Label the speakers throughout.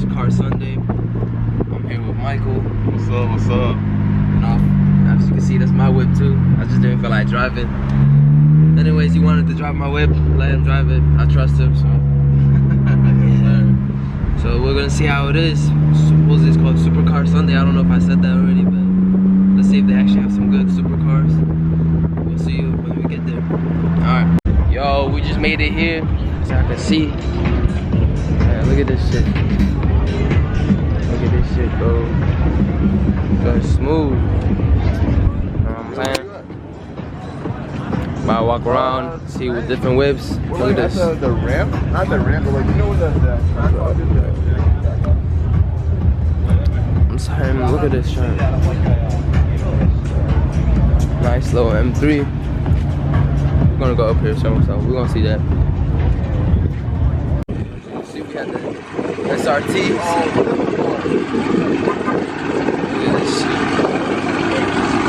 Speaker 1: Supercar Sunday. I'm here with Michael.
Speaker 2: What's up? What's up?
Speaker 1: And as you can see, that's my whip too. I just didn't feel like driving. Anyways, he wanted to drive my whip. Let him drive it. I trust him, so. Yeah. So we're gonna see how it is. Supposedly it's called Supercar Sunday. I don't know if I said that already, but let's see if they actually have some good supercars. We'll see you when we get there. All right. Yo, we just made it here, so I can see. Man, look at this shit. Look at this shit, bro. Going smooth. You know what I'm saying? About to walk around, see with different whips. Look at this.
Speaker 2: The ramp? Not the ramp, but like, you know where
Speaker 1: I'm sorry, man, look at this shirt. Nice little M3. We're gonna go up here, so we're gonna see that. See, we got the SRTs. Look at this shit. I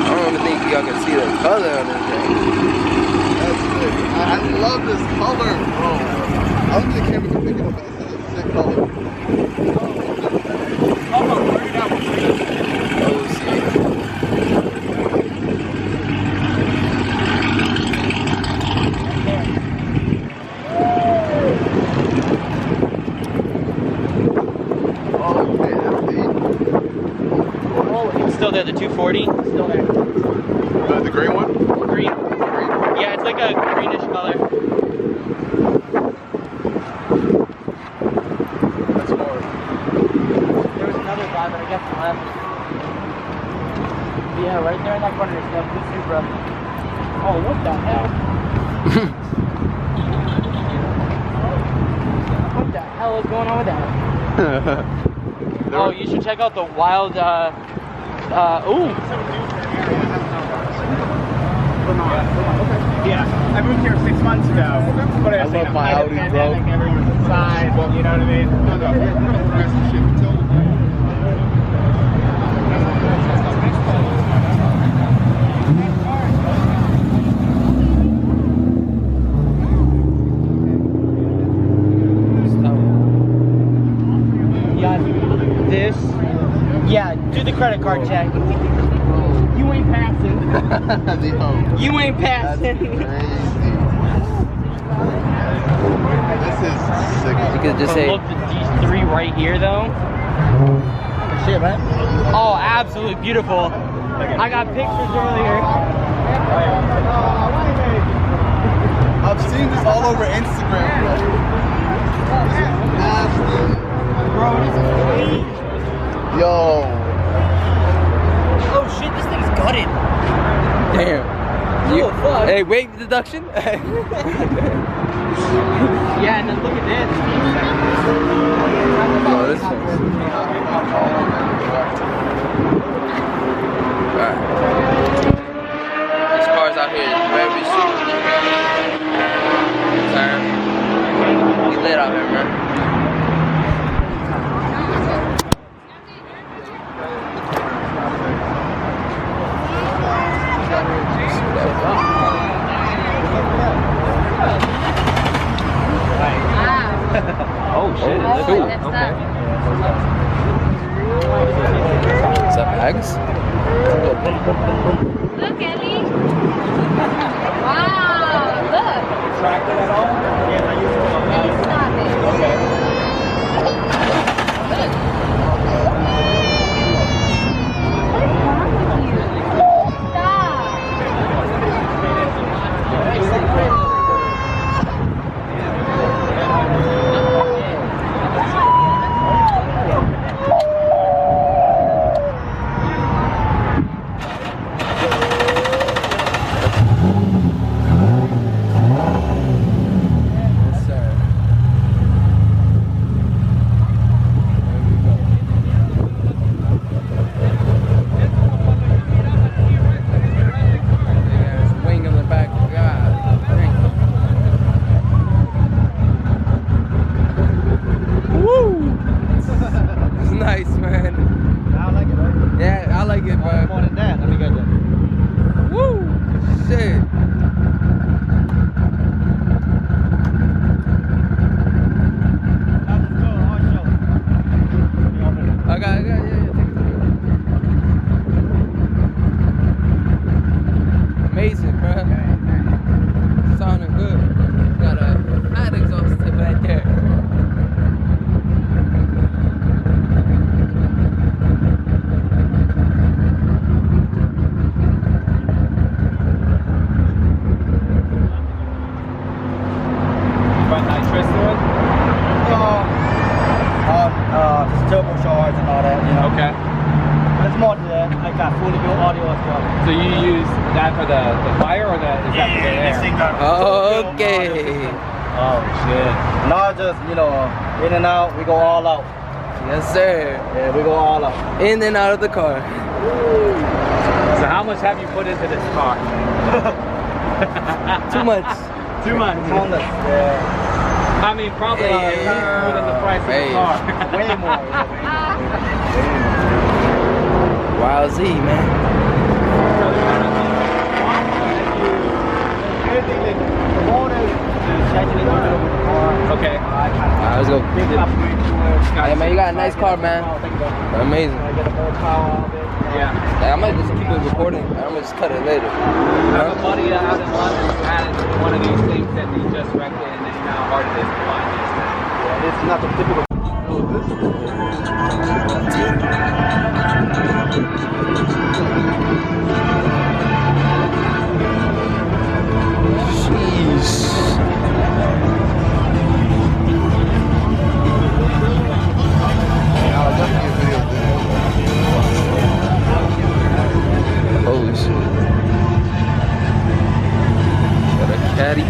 Speaker 1: don't even think y'all can see the color on this thing.
Speaker 2: That's sick. I love this color, bro. I don't think the camera can pick it up, but this is a sick color.
Speaker 1: Oh, see.
Speaker 3: Still there, the 240, still there.
Speaker 2: The gray one?
Speaker 3: Green. Yeah, it's like a greenish color.
Speaker 2: That's hard.
Speaker 3: There was another guy, but I guess he left. Yeah, right there in that corner is that blue Supra. Oh, what the hell? What the hell is going on with that? Oh, you should check out the wild, ooh.
Speaker 4: Yeah, I moved here 6 months ago. But
Speaker 2: I love my Audi, bro.
Speaker 4: Everyone's inside, you know what I mean?
Speaker 3: This. Yeah, do the credit card check. You ain't passing. You ain't passing.
Speaker 2: This is sick.
Speaker 1: You could just say.
Speaker 3: Look at these three right here, though. Shit, man. Oh, absolutely beautiful. I got pictures earlier.
Speaker 2: I've seen this all over Instagram, bro. This is nasty.
Speaker 3: Bro, this is crazy.
Speaker 2: Yo.
Speaker 3: Oh shit, this thing's gutted.
Speaker 1: Damn.
Speaker 3: Oh, fuck.
Speaker 1: Hey, weight deduction?
Speaker 3: Yeah, and then look at this.
Speaker 1: Oh, this thing. Alright. These cars out here is very super. We lit out here, man.
Speaker 3: Oh shit, it's
Speaker 1: cool.
Speaker 3: Okay.
Speaker 1: Is that bags?
Speaker 5: Look, Ellie. Wow, look.
Speaker 4: Tractor at all? Yeah, I use
Speaker 5: Stop it.
Speaker 4: Okay. So you use that for the fire or is that for the air?
Speaker 1: Okay.
Speaker 3: Oh shit. Not just, you know, in and out, we go all out.
Speaker 1: Yes, sir.
Speaker 3: Yeah, we go all out.
Speaker 1: In and out of the car.
Speaker 4: So how much have you put into this car?
Speaker 1: Too much.
Speaker 4: Too much.
Speaker 3: Yeah.
Speaker 4: I mean, probably more than the price of the car.
Speaker 3: Way more.
Speaker 1: Wild Z, man.
Speaker 4: Okay.
Speaker 1: Alright, let's go. Hey, man, you got a nice car, man. Amazing.
Speaker 4: Yeah.
Speaker 1: Like, I might just keep it recording. I'm gonna just cut it later.
Speaker 4: I have a buddy out in London who had one of these things that he just wrecked it, and then how hard it is to find this.
Speaker 3: Yeah, it's not the typical.
Speaker 1: Holy shit. Got a caddy.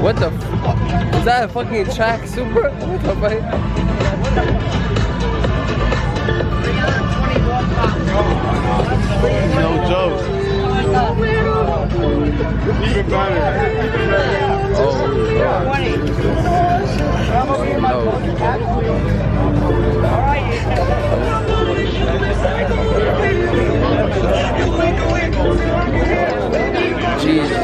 Speaker 1: What the fuck? Is that a fucking track super? What the fuck?
Speaker 2: No joke. Even better.
Speaker 1: Oh, Jesus.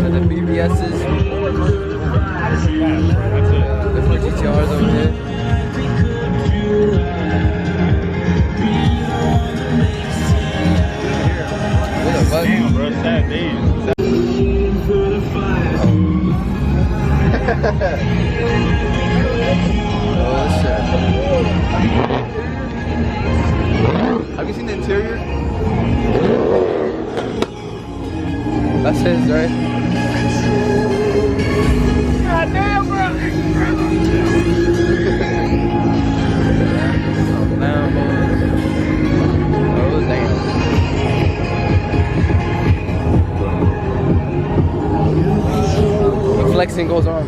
Speaker 1: The BBS's. Different GTRs over here. What the fuck?
Speaker 2: Damn, bro, sad days.
Speaker 1: Oh shit.
Speaker 2: Have you seen the interior?
Speaker 1: That's his, right?
Speaker 4: God damn, bro!
Speaker 1: Oh damn. The flexing goes on.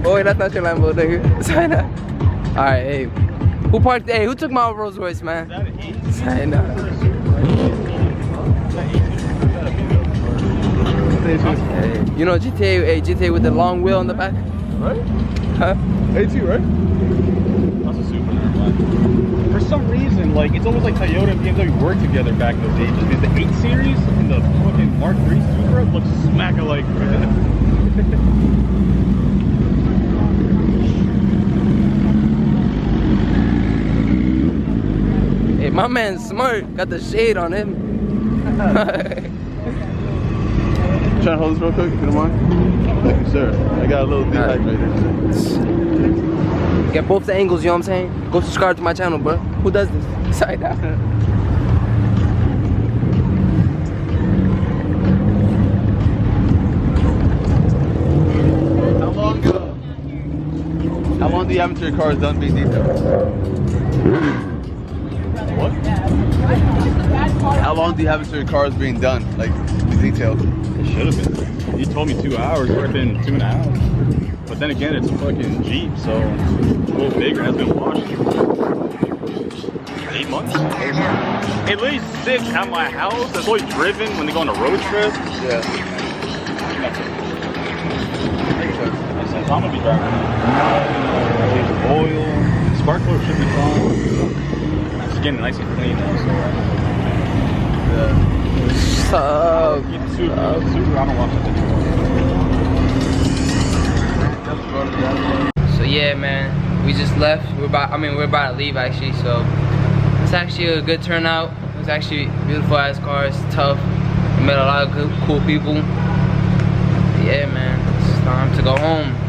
Speaker 1: Boy, that's not your Lambo, nigga. Alright, hey. Who parked? Hey, who took my Rolls Royce, man? Hey, you know GTA, hey, GTA with the long wheel on the back?
Speaker 2: Right?
Speaker 1: Huh?
Speaker 2: AT, right?
Speaker 4: That's a super. For some reason, like it's almost like Toyota and BMW worked together back in those ages. Because the 8 Series and the fucking Mark III Supra look smack alike.
Speaker 1: Hey, my man's smart. Got the shade on him.
Speaker 2: Trying to hold this real quick, if you don't mind? Thank you, sir. I got a little dehydrated.
Speaker 1: Get both the angles, you know what I'm saying? Go subscribe to my channel, bro. Who does this? Side out.
Speaker 2: How long do you have until your car is done being detailed?
Speaker 4: What?
Speaker 2: How long do you have until your car is being done, like detailed?
Speaker 4: It should have been. You told me 2 hours. It's been 2.5. But then again, it's a fucking Jeep, so it's a little bigger. It has been washed. 8 months? 8 months. At least 6 at my house. It's always driven when they go on a road trip.
Speaker 2: Yeah.
Speaker 4: Makes sense. I'm gonna be driving. Change the oil. Spark plug should be fine. It's getting nice and clean now, so. Keep the super. I don't watch that.
Speaker 1: So yeah, man, we just left. We're about to leave actually. So It's actually a good turnout. It's actually beautiful ass cars, tough. We met a lot of good, cool people. Yeah, man, it's time to go home.